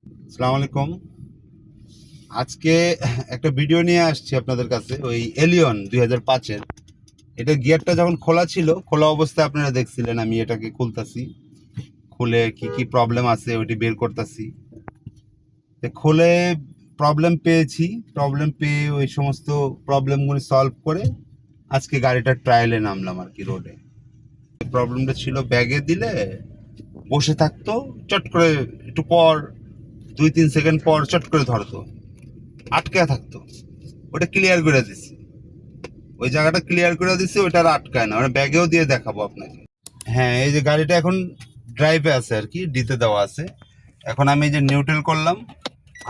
আসসালামু আলাইকুম। আজকে একটা ভিডিও নিয়ে আসছি আপনাদের কাছে। ওই এলিয়ন 2005-এর এটা গিয়ারটা যখন খোলা ছিল, খোলা অবস্থায় আপনারা দেখছিলেন, আমি এটাকে খুলতাছি, খুলে কি কি প্রবলেম আছে ওইটি বের করতেছি। খুলে প্রবলেম পেয়ে ওই সমস্ত প্রবলেমগুলি সলভ করে আজকে গাড়িটার ট্রায়ালে নামলাম আর কি রোডে। প্রবলেমটা ছিল ব্যাগে দিলে বসে থাকতো, চট করে একটু পর 2-3 সেকেন্ড পর চট করে ধরতো, আটকে থাকতো। ওটা ক্লিয়ার করে দিছি, ওই জায়গাটা ক্লিয়ার করে দিছি, ওটা আর আটকায় না। ওটা ব্যাগেও দিয়ে দেখাবো আপনাকে। হ্যাঁ, এই যে গাড়িটা এখন ড্রাইভে আছে আর কি, ডিতে দেওয়া আছে। এখন আমি এই যে নিউট্রাল করলাম,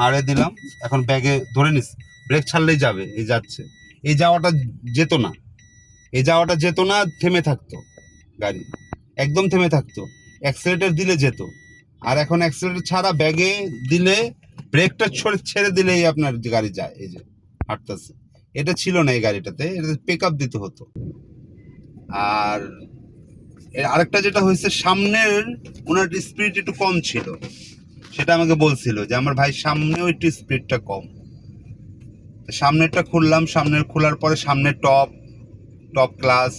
আরে দিলাম, এখন ব্যাগে ধরে নিস, ব্রেক ছাড়লেই যাবে। এই যাচ্ছে, এই যাওয়াটা যেত না, এই যাওয়াটা যেত না, থেমে থাকতো গাড়ি, একদম থেমে থাকতো। অ্যাক্সিলারেটর দিলে যেত, আর এখন অ্যাক্সিলারেটর ছাড়া ব্যাগে দিলে ব্রেকটা ছেড়ে দিলেই আপনার গাড়ি যায়, এই যে হাঁটতেছে। এটা ছিল না এই গাড়িটাতে, এটাতে পিক আপ দিতে হতো। আর আরেকটা যেটা হয়েছে, সামনের ওনার স্পিড একটু কম ছিল, সেটা আমাকে বলছিল যে আমার ভাই সামনেও একটু স্পিডটা কম। সামনেরটা খুললাম, সামনের খোলার পরে সামনের টপ ক্লাস,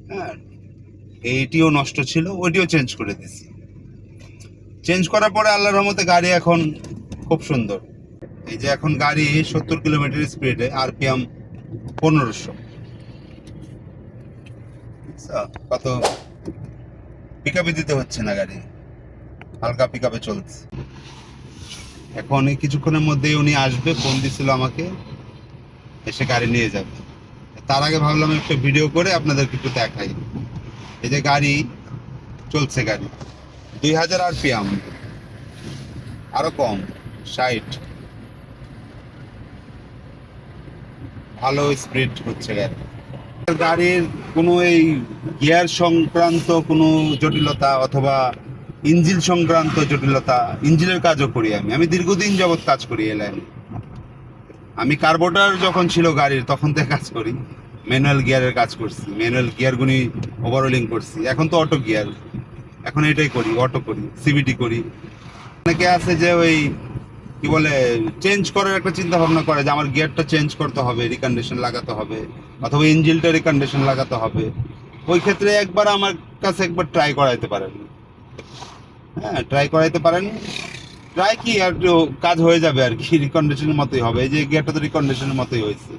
হ্যাঁ, এইটিও নষ্ট ছিল, ওইটিও চেঞ্জ করে দিছি। চেঞ্জ করার পরে আল্লাহর রহমতে গাড়ি এখন খুব সুন্দর। এই যে এখন গাড়ি 70 কিলোমিটার স্পিডে, আরপিএম 1500। কত পিক আপে দিতে হচ্ছে না, গাড়ি হালকা পিক আপে চলছে। এখন এই কিছুক্ষণের মধ্যেই উনি আসবে, ফোন দিছিল আমাকে, এসে গাড়ি নিয়ে যাবে। তার আগে ভাবলাম একটা ভিডিও করে আপনাদেরকে একটু দেখাই। এই যে গাড়ি চলছে, গাড়ি 2000 আরপিএম, আরো কম, 60, ভালো স্পিড হচ্ছে গাড়ি। গাড়ির কোনো এই গিয়ার সংক্রান্ত কোনো জটিলতা অথবা ইঞ্জিন সংক্রান্ত জটিলতা, ইঞ্জিনের কাজও করি আমি দীর্ঘদিন যাবৎ কাজ করি এই লাইনে। আমি কার্বোরেটর যখন ছিল গাড়ির, তখন থেকে কাজ করি, ম্যানুয়াল গিয়ারের কাজ করছি, ম্যানুয়াল গিয়ারগুলি ওভারহোলিং করছি। এখন তো অটো গিয়ার, এখন এটাই করি, অটো করি, সিবিটি করি। অনেকে আছে যে ওই কি বলে, চেঞ্জ করার একটা চিন্তা ভাবনা করে যে আমার গিয়ারটা চেঞ্জ করতে হবে, রিকন্ডিশন লাগাতে হবে, অথবা ইঞ্জিনটা রিকন্ডিশন লাগাতে হবে। ওই ক্ষেত্রে একবার আমার কাছে একবার ট্রাই করাইতে পারেন। হ্যাঁ, ট্রাই করাইতে পারেন। ট্রাই কি আর একটু কাজ হয়ে যাবে আর কি, রিকন্ডিশনের মতোই হবে। এই যে গিয়ারটা তো রিকন্ডিশনের মতোই হয়েছে,